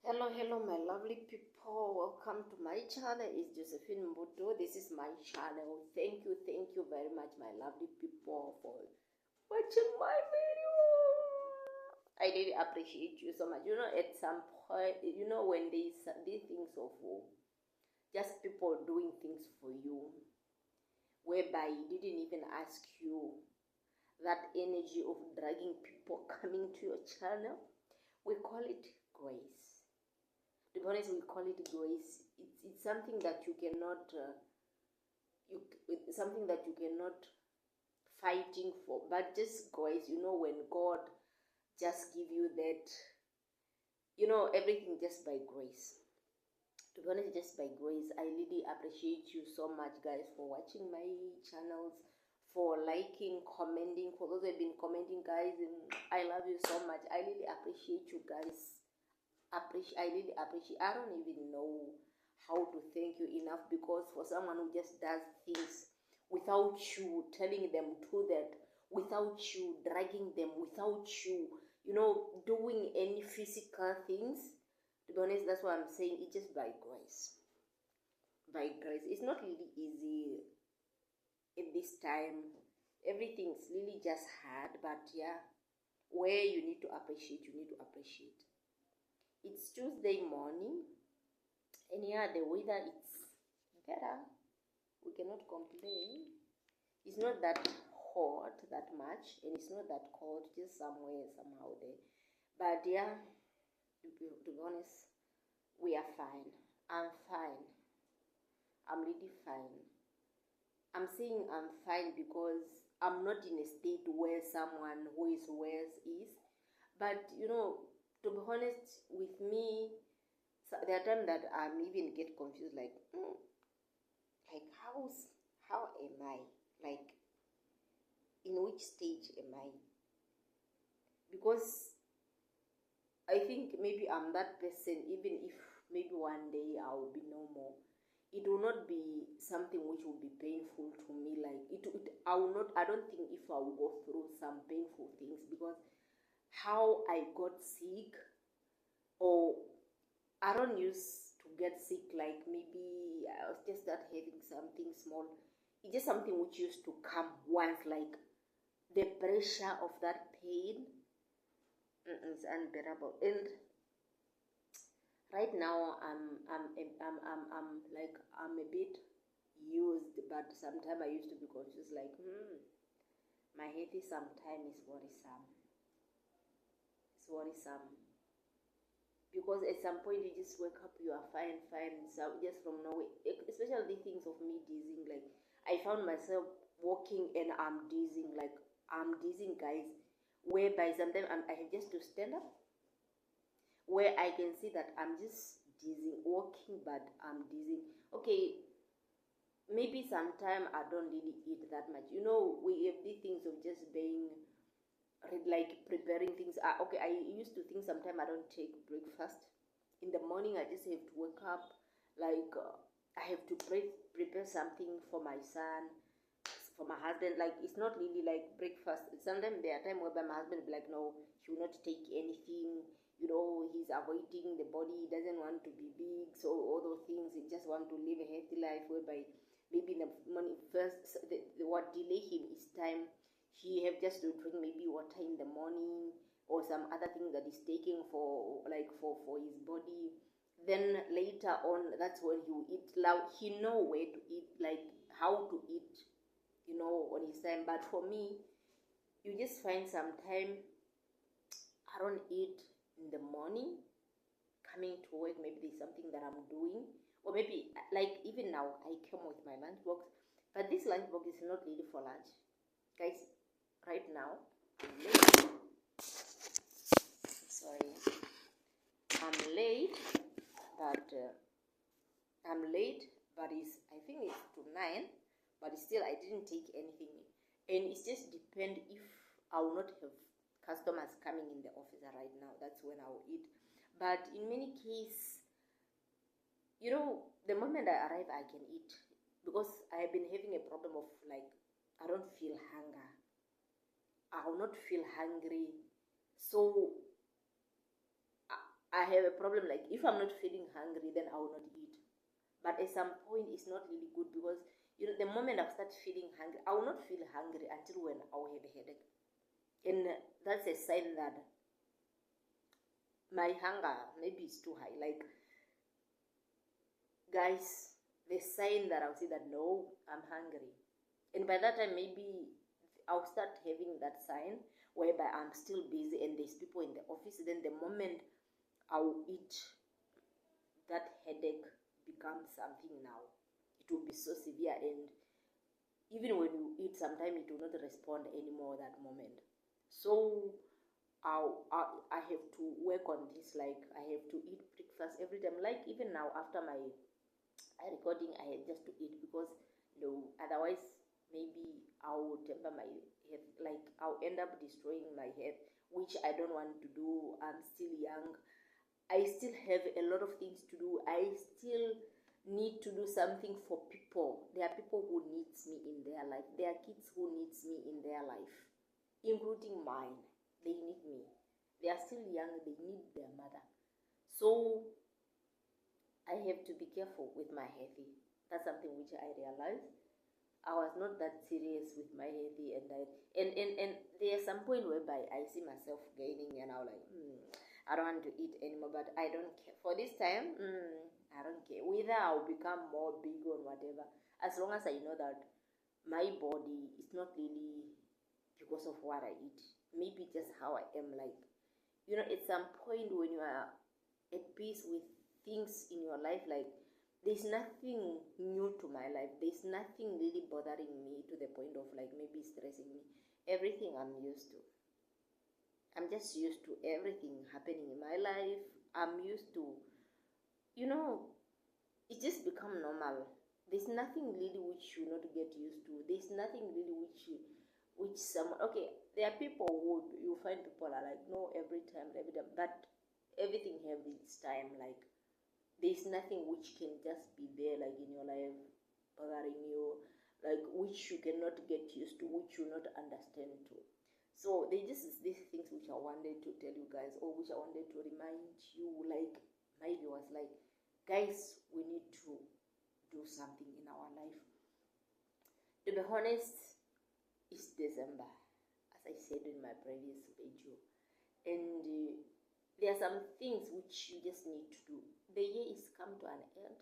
Hello, my lovely people. Welcome to my channel. It's Josephine Mbuto. This is my channel. Thank you very much, my lovely people, for watching my video. I really appreciate you so much. At some point, when these things of just people doing things for you, whereby you didn't even ask you, that energy of dragging people coming to your channel, we call it grace. To be honest, we call it grace. It's something that you cannot it's something that you cannot fighting for, but just grace. When God just give you that, everything just by grace. To be honest, just by grace. I really appreciate you so much, guys, for watching my channels, for liking, commenting. For those who have been commenting, guys, and I love you so much. I really appreciate you guys. I really appreciate. I don't even know how to thank you enough, because for someone who just does things without you telling them to that, without you dragging them, without you, doing any physical things. To be honest, that's what I'm saying. It's just by grace. By grace. It's not really easy at this time. Everything's really just hard, but yeah, where you need to appreciate, you need to appreciate. It's Tuesday morning, and yeah, the weather it's better. We cannot complain. It's not that hot that much, and it's not that cold, just somewhere, somehow there. But yeah, to be honest, we are fine. I'm fine. I'm really fine. I'm saying I'm fine because I'm not in a state where someone who is worse is. But to be honest with me, so there are times that I'm even get confused, like, like how am I? Like, in which stage am I? Because I think maybe I'm that person, even if maybe one day I will be no more. It will not be something which will be painful to me. Like I will not. I don't think if I will go through some painful things, because how I got sick, or I don't used to get sick. Like maybe I was just that having something small. It's just something which used to come once. Like the pressure of that pain is unbearable. And right now I'm a bit used, but sometimes I used to be confused. Like, my head is sometimes is worrisome. It's worrisome. Because at some point you just wake up, you are fine, so just from nowhere. Especially the things of me dizzying, like I found myself walking and I'm dizzying, like I'm dizzying, guys, whereby sometimes I have just to stand up, where I can see that I'm just dizzying, walking, but I'm dizzying. Okay, maybe sometime I don't really eat that much. We have these things of just being like preparing things. Okay, I used to think sometimes I don't take breakfast in the morning. I just have to wake up, like I have to prepare something for my son, for my husband. Like, it's not really like breakfast. Sometimes there are times whereby my husband will be like, no, he will not take anything. He's avoiding the body. He doesn't want to be big, so all those things. He just want to live a healthy life, whereby maybe in the morning first, what delay him is time. He have just to drink maybe water in the morning, or some other thing that he's taking for, like, for his body. Then later on, that's when he will eat loud. He know where to eat, like how to eat, on his time. But for me, you just find some time I don't eat in the morning. Coming to work, maybe there's something that I'm doing, or maybe like even now I came with my lunchbox, but this lunchbox is not really for lunch, guys. Right now I'm late. Sorry, I'm late, but I think it's to 9, but still I didn't take anything, and it just depend if I will not have customers coming in the office right now. That's when I will eat. But in many cases, the moment I arrive, I can eat, because I have been having a problem of, like, I don't feel hunger. I will not feel hungry. So I I have a problem, like if I'm not feeling hungry, then I will not eat. But at some point, it's not really good because, you know, the moment I start feeling hungry, I will not feel hungry until when I will have a headache. And that's a sign that my hunger maybe is too high. Like, guys, the sign that I'll say that no, I'm hungry. And by that time, maybe I'll start having that sign whereby I'm still busy and there's people in the office. Then the moment I'll eat, that headache becomes something now. It will be so severe, and even when you eat, sometimes it will not respond anymore that moment. So I have to work on this. Like, I have to eat breakfast every time. Like, even now after my recording, I had just to eat because no, otherwise maybe I will temper my health. Like, I'll end up destroying my health, which I don't want to do. I'm still young. I still have a lot of things to do. I still need to do something for people. There are people who needs me in their life. There are kids who needs me in their life, including mine. They need me. They are still young. They need their mother. So I have to be careful with my healthy. That's something which I realized. I was not that serious with my healthy, and there's some point whereby I see myself gaining, and I'm like, I don't want to eat anymore, but I don't care. For this time, I don't care. Whether I'll become more big or whatever, as long as I know that my body is not really because of what I eat. Maybe just how I am. Like, you know, at some point when you are at peace with things in your life, like, there's nothing new to my life. There's nothing really bothering me to the point of like maybe stressing me. Everything I'm used to. I'm just used to everything happening in my life. I'm used to, you know, it just become normal. There's nothing really which you not get used to. There's nothing really which someone, okay, there are people who you find people are like, no, every time, but everything have its time. Like, there's nothing which can just be there, like in your life, bothering you, like which you cannot get used to, which you not understand to. So they just these things which I wanted to tell you guys, or which I wanted to remind you, like my viewers, like, guys, we need to do something in our life. To be honest, it's December, as I said in my previous video, and there are some things which you just need to do. The year is come to an end.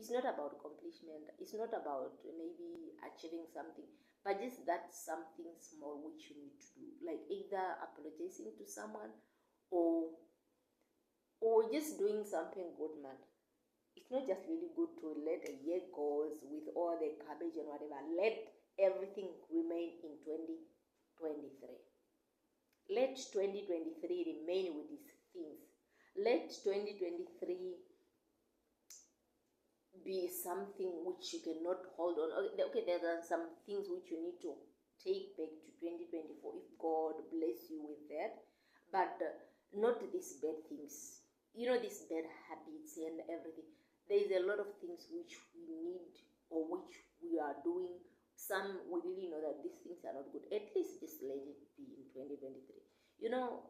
It's not about accomplishment. It's not about maybe achieving something, but just that something small which you need to do, like either apologizing to someone or just doing something good, man. It's not just really good to let a year goes with all the cabbage and whatever. Let everything remain in 2023. Let 2023 remain with these things. Let 2023 be something which you cannot hold on. Okay, there are some things which you need to take back to 2024 if God bless you with that, but not these bad things. You know, these bad habits and everything. There is a lot of things which we need or which we are doing. Some we really know that these things are not good. At least just let it be in 2023. You know,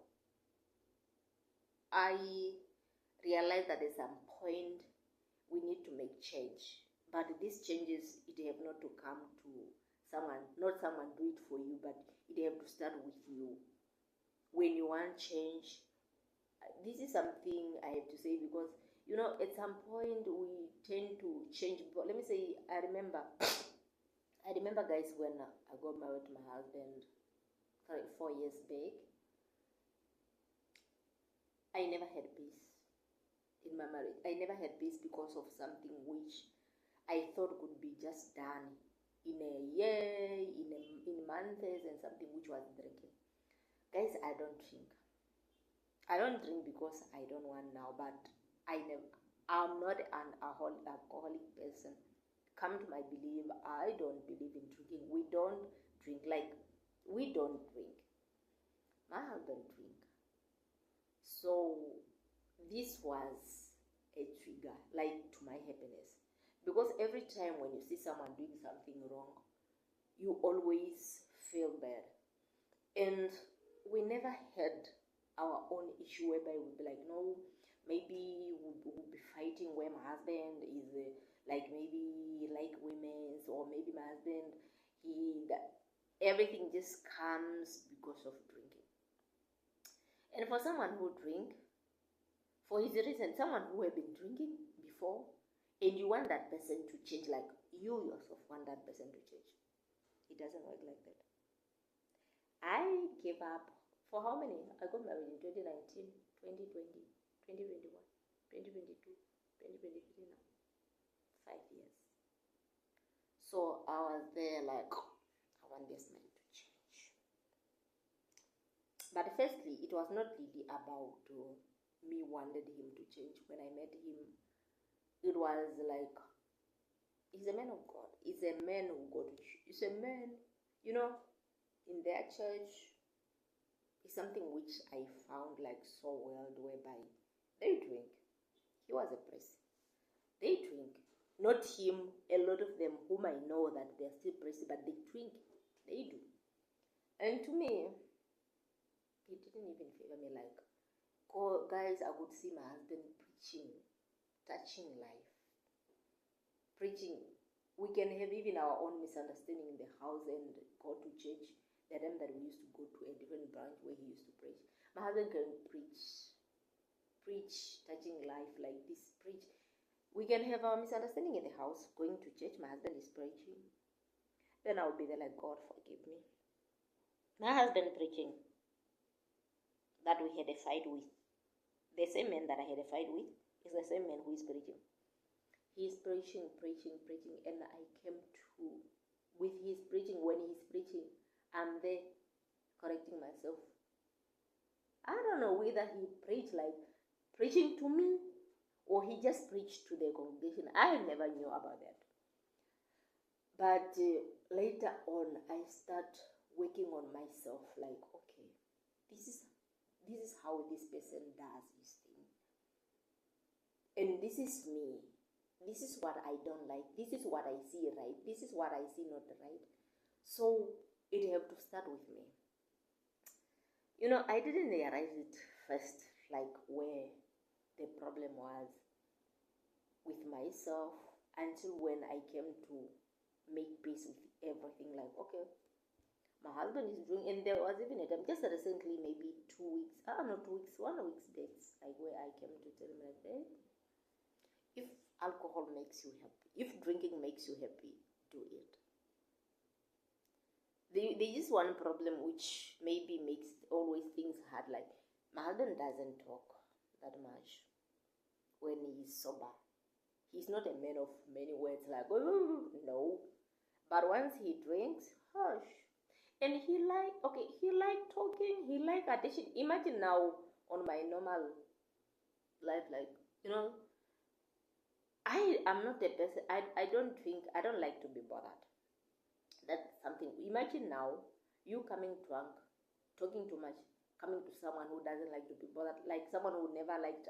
I realized that at some point we need to make change, but these changes, it have not to come to someone, not someone do it for you, but it have to start with you. When you want change, this is something I have to say, because you know, at some point we tend to change. But let me say, I remember guys, when I got married to my husband 4 years back, I never had peace in my marriage. I never had peace because of something which I thought could be just done in a year, in months, and something which was drinking. Guys, I don't drink. I don't drink because I don't want now, but I'm not an alcoholic person. Come to my belief, I don't believe in drinking. We don't drink. Like, we don't drink. My husband drink. So this was a trigger, like, to my happiness, because every time when you see someone doing something wrong, you always feel bad. And we never had our own issue whereby we'll be like, no, maybe we'll be fighting where my husband is like, maybe like women's, or maybe my husband, everything just comes because of drinking. And for someone who drink, for his reason, someone who have been drinking before, and you want that person to change, like you yourself want that person to change, it doesn't work like that. I gave up for how many? I got married in 2019, 2020, 2021, 2022, 2023 now. 5 years. So I was there like, I want this man to change. But firstly, it was not really about me wanted him to change. When I met him, it was like, he's a man of God. He's a man who got, he's a man, you know, in their church, is something which I found like so well, whereby they drink. He was a priest. They drink. Not him, a lot of them whom I know that they're still priests, but they drink. They do. And to me, it didn't even favor me. Like, guys, I would see my husband preaching, touching life, preaching. We can have even our own misunderstanding in the house and go to church. The time that we used to go to a different branch where he used to preach. My husband can preach, touching life like this, preach. We can have our misunderstanding in the house, going to church, my husband is preaching. Then I'll be there like, God, forgive me. My husband preaching, that we had a fight with, the same man that I had a fight with, is the same man who is preaching. He is preaching, and I came to, with his preaching, when he's preaching, I'm there correcting myself. I don't know whether he preached like preaching to me, or he just preached to the congregation. I never knew about that. But later on, I start working on myself. Like, okay, this is how this person does his thing, and this is me. This is what I don't like. This is what I see right. This is what I see not right. So it have to start with me. You know, I didn't realize it first, like where the problem was with myself, until when I came to make peace with everything. Like, okay, my husband is doing, and there was even a time just recently, maybe 2 weeks, I don't know, 2 weeks, 1 week's dates, like where I came to tell him like, hey, if alcohol makes you happy, if drinking makes you happy, do it. There is one problem which maybe makes always things hard. Like, my husband doesn't talk that much when he's sober. He's not a man of many words, like, oh, no. But once he drinks, hush. And he like talking, he like attention. Imagine now on my normal life, like, you know, I am not a person, I don't like to be bothered. That's something. Imagine now you coming drunk, talking too much, coming to someone who doesn't like to be bothered, like someone who never liked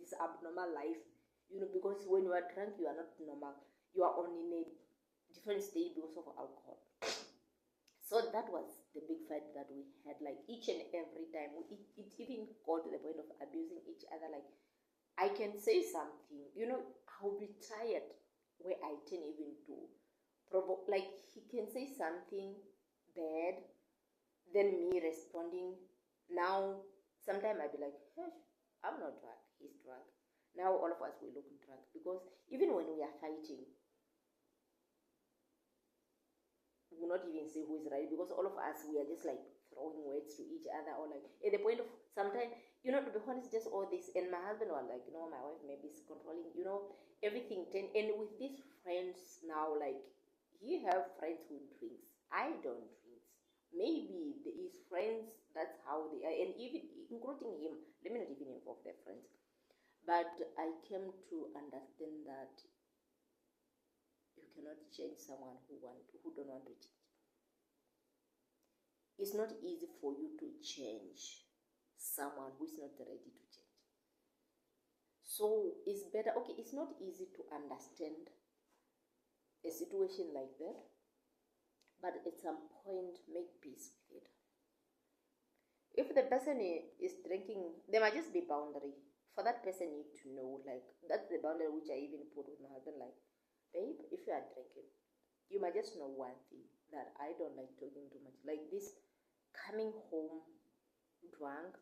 this abnormal life, you know, because when you are drunk, you are not normal. You are on in a different state because of alcohol. So that was the big fight that we had, like each and every time. It even got to the point of abusing each other. Like, I can say something, you know, I'll be tired where I turn even to provoke, like he can say something bad, then me responding. Now, sometimes I'd be like, hey, I'm not drunk, he's drunk. Now all of us will look drunk, because even when we are fighting, we will not even say who is right, because all of us, we are just like throwing words to each other, or like at the point of sometimes, you know, to be honest, just all this. And my husband was like, you know, my wife maybe is controlling, you know, everything. And with these friends now, like, he have friends who drinks. I don't drink. Maybe his friends, that's how they are. And even including him, let me not even involve their friends. But I came to understand that you cannot change someone who don't want to change. It's not easy for you to change someone who is not ready to change. So it's better, okay, it's not easy to understand a situation like that, but at some point make peace with it. If the person is drinking, there might just be boundary. For that person need to know, like, that's the boundary which I even put with my husband, like, babe, if you are drinking, you might just know one thing, that I don't like talking too much. Like this, coming home drunk.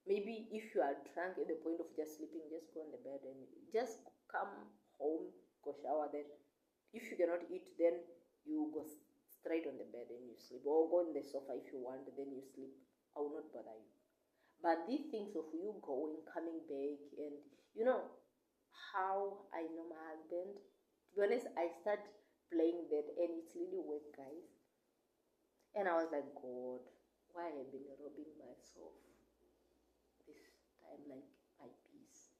Maybe if you are drunk at the point of just sleeping, just go on the bed and just come home, go shower. Then, if you cannot eat, then you go straight on the bed and you sleep, or go on the sofa if you want. Then you sleep. I will not bother you. But these things of you going, coming back, and you know how I know my husband. To be honest, I start playing that, and it's really work, guys. And I was like, God, why have I been robbing myself this time, like my peace?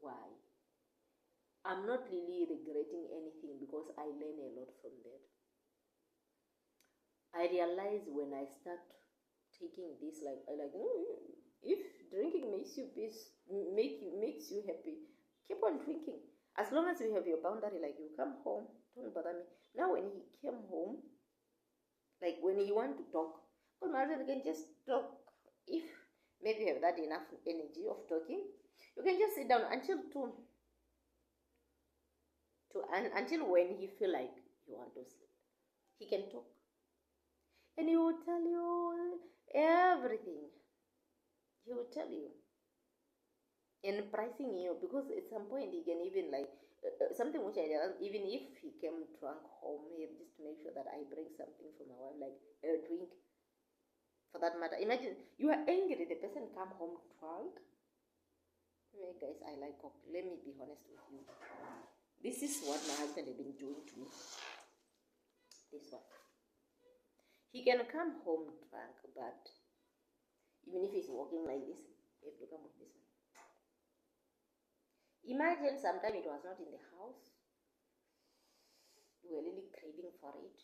Why? I'm not really regretting anything because I learn a lot from that. I realize when I start taking this, like I like, if drinking makes you peace, makes you happy, keep on drinking. As long as you have your boundary, like you come home, don't bother me. Now when he came home, like when you want to talk, but my husband can just talk. If maybe you have that enough energy of talking, you can just sit down until until when he feel like you want to sleep. He can talk. And he will tell you everything. He will tell you. And pricing you, because at some point he can even like something which I realized, even if he came drunk home, he had just to make sure that I bring something for my wife, like a drink. For that matter, imagine you are angry, the person come home drunk. Hey guys, I like coke. Let me be honest with you. This is what my husband has been doing to me. This one. He can come home drunk, but even if he's walking like this, he has to come with this one. Imagine sometime it was not in the house. You were really craving for it.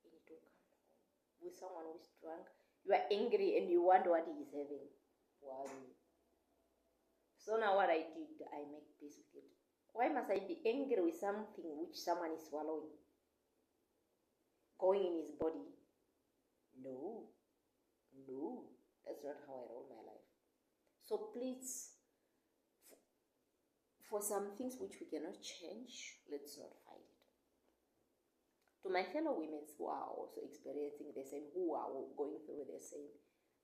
You need to come home with someone who is drunk. You are angry and you want what he is having. Wow. So now what I did, I make peace with it. Why must I be angry with something which someone is swallowing? Going in his body? No. No. That's not how I roll my life. So please, for some things which we cannot change, let's not fight it. To my fellow women who are also experiencing the same, who are going through the same,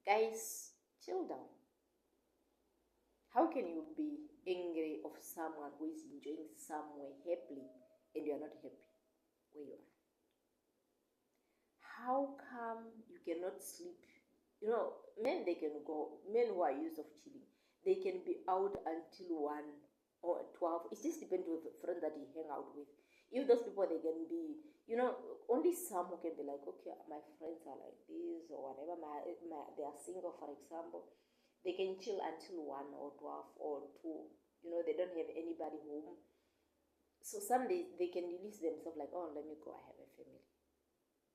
guys, chill down. How can you be angry of someone who is enjoying somewhere happily and you are not happy where you are? How come you cannot sleep? You know, men, they can go, men who are used of chilling, they can be out until 1 or 12. It just depends on the friend that you hang out with. If those people, they can be, you know, only some who can be like, okay, my friends are like this or whatever, they are single, for example. They can chill until 1 or 12 or 2. You know, they don't have anybody home. So some days they can release themselves like, oh, let me go, I have a family.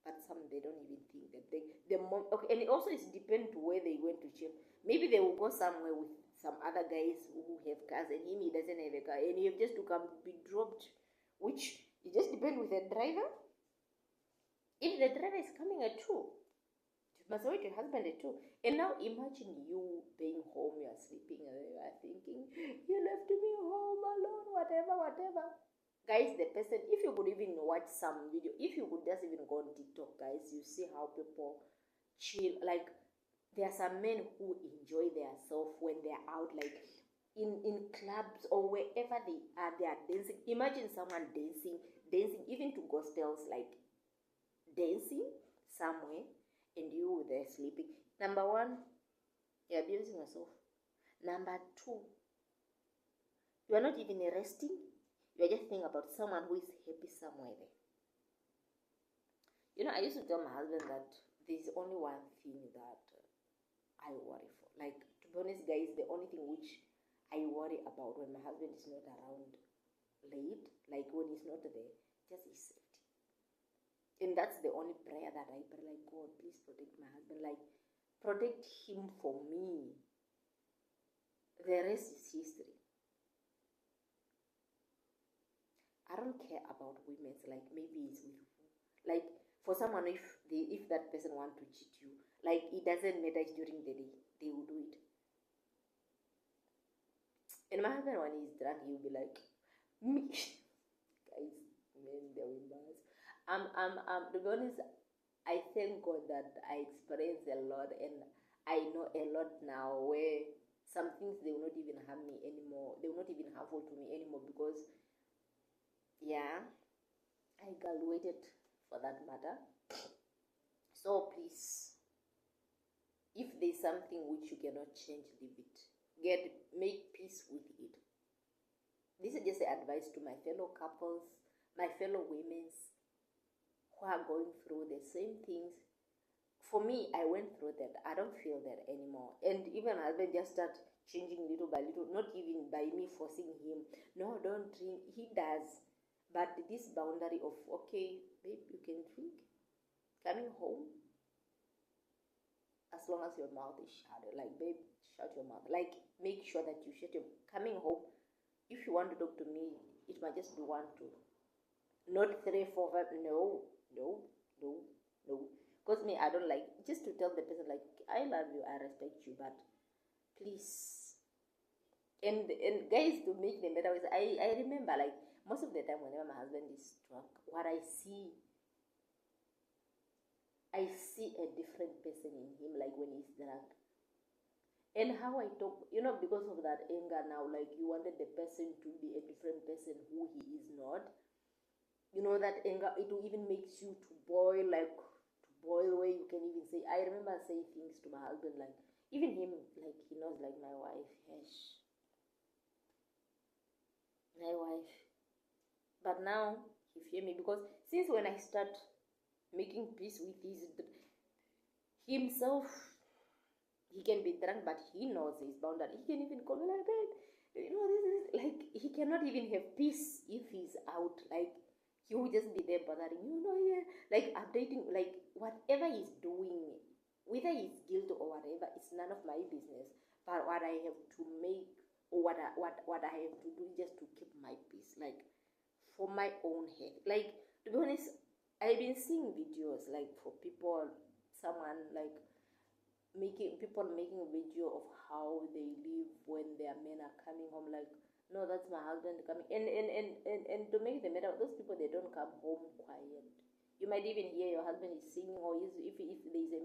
But some, they don't even think that okay, and it also is depend to where they went to chill. Maybe they will go somewhere with some other guys who have cars, and he doesn't have a car, and you have just to come be dropped, which it just depends with the driver. If the driver is coming at 2, you must wait your husband at 2. And now imagine you being home, you are sleeping, and you are thinking, you left me home alone, whatever. Guys, the person, if you could even watch some video, if you could just even go on TikTok, guys, you see how people chill. Like, there are some men who enjoy themselves when they're out, like in clubs or wherever they are dancing. Imagine someone dancing even to gospels, like dancing somewhere, and you there sleeping. Number 1, you're abusing yourself. Number 2, you are not even resting. You are just thinking about someone who is happy somewhere there. You know, I used to tell my husband that there's only one thing that I worry for. Like, to be honest, guys, the only thing which I worry about when my husband is not around late, like when he's not there, just his safety. And that's the only prayer that I pray, like, God, please protect my husband. Like, protect him for me. The rest is history. I don't care about women's, like, maybe it's with who. Like, For someone, if that person want to cheat you, like it doesn't matter during the day, they will do it. And my husband, when he's drunk, he'll be like, me. Guys, man, they're embarrassed. To be honest, I thank God that I experienced a lot, and I know a lot now where some things they will not even harm me anymore. They will not even harmful to me anymore because, yeah, I graduated for that matter. So please, if there's something which you cannot change, leave it. Make peace with it. This is just advice to my fellow couples, my fellow women who are going through the same things. For me, I went through that. I don't feel that anymore. And even my husband just start changing little by little, not even by me forcing him. No, don't drink. He does. But this boundary of, okay, babe, you can drink. Coming home, as long as your mouth is shut. Like, babe, shut your mouth. Like, make sure that you shut your... Coming home, if you want to talk to me, it might just be 1, 2. Not 3, 4, 5. No. Because me, I don't like... Just to tell the person, like, I love you, I respect you, but please... And guys, to make them better, I remember, like, most of the time whenever my husband is drunk, what I see a different person in him, like when he's drunk. And how I talk, because of that anger now, like you wanted the person to be a different person who he is not. That anger, it will even makes you to boil where you can even say, I remember saying things to my husband, like, even him, like, he knows, like, my wife, yes. My wife. But now, he fear me, because since when I start making peace with himself, he can be drunk, but he knows his boundary. He can even call me like, babe, this is, like, he cannot even have peace if he's out, like, he will just be there bothering yeah, like, updating, like, whatever he's doing, whether he's guilty or whatever, it's none of my business. But what I have to make, or what I have to do, just to keep my peace, like, for my own head. Like, to be honest, I've been seeing videos, like, for people, someone, like, making a video of how they live when their men are coming home, like, no, that's my husband coming. And to make the matter, those people, they don't come home quiet. You might even hear your husband is singing, or if there's a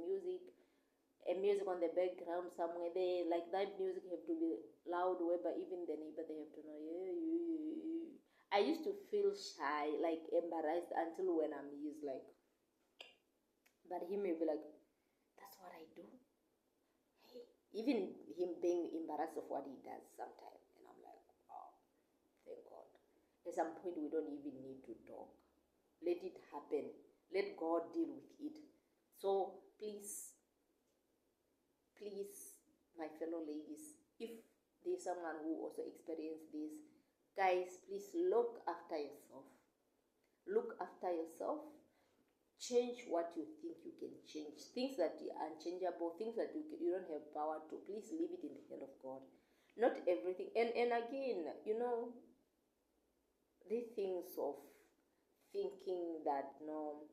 music on the background somewhere, they, like, that music have to be loud, whereby even the neighbor, they have to know, yeah. I used to feel shy, like embarrassed, until when I'm used, like, but he may be like, that's what I do. Hey, even him being embarrassed of what he does sometimes, and I'm like, wow, thank God. At some point, we don't even need to talk. Let it happen. Let God deal with it. So please, my fellow ladies, if there's someone who also experienced this, guys, please look after yourself. Look after yourself. Change what you think you can change. Things that are unchangeable, things that you don't have power to, please leave it in the hand of God. Not everything. And again, these things of thinking that, no,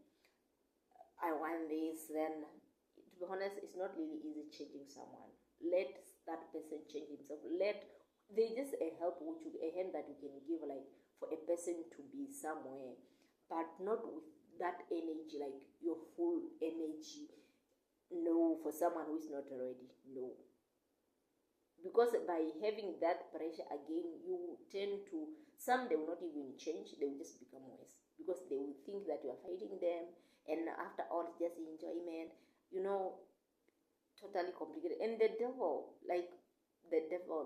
I want this, then, to be honest, it's not really easy changing someone. Let that person change himself. There's just a hand that you can give, like, for a person to be somewhere, but not with that energy, like your full energy. No, for someone who is not ready, no. Because by having that pressure again, you tend to, some, they will not even change, they will just become worse, because they will think that you are fighting them, and after all, it's just enjoyment, totally complicated. And the devil,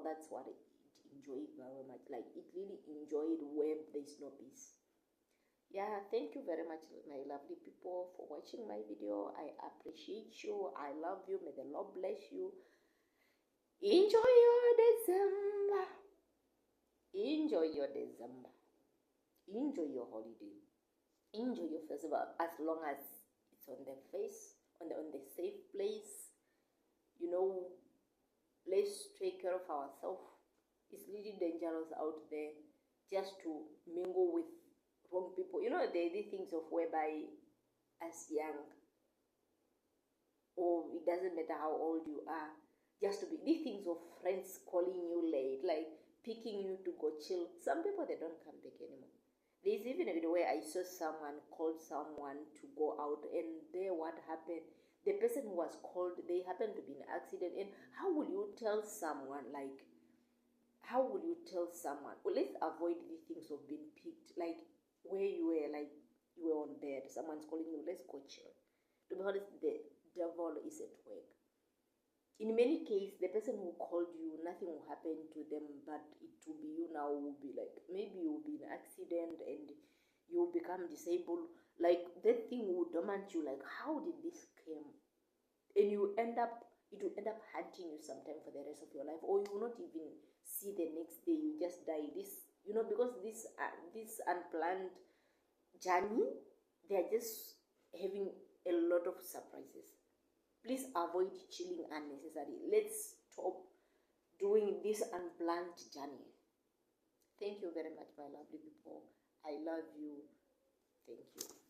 that's what it enjoyed very much. Like, it really enjoyed where there's no peace. Yeah, thank you very much, my lovely people, for watching my video. I appreciate you. I love you. May the Lord bless you. Enjoy your December. Enjoy your December. Enjoy your holiday. Enjoy your festival, as long as it's on the safe place. Let's take care of ourselves. It's really dangerous out there just to mingle with wrong people. There are these things of whereby as young, or it doesn't matter how old you are, just to be these things of friends calling you late, like picking you to go chill. Some people, they don't come back anymore. There's even a video where I saw someone called someone to go out, and there what happened, the person who was called, they happened to be in an accident. And how will you tell someone, like, how will you tell someone, well, let's avoid these things of being picked, like where you were, like you were on bed, someone's calling you, let's go chill. To be honest, the devil is at work. In many cases, the person who called you, nothing will happen to them, but it will be you now, will be like, maybe you'll be in an accident and you'll become disabled. Like that thing will torment you, like, how did this come? And you end up, it will end up hunting you sometime for the rest of your life, or you will not even see the next day, you just die. This, because this unplanned journey, they're just having a lot of surprises. Please avoid chilling unnecessarily. Let's stop doing this unplanned journey. Thank you very much, my lovely people. I love you. Thank you.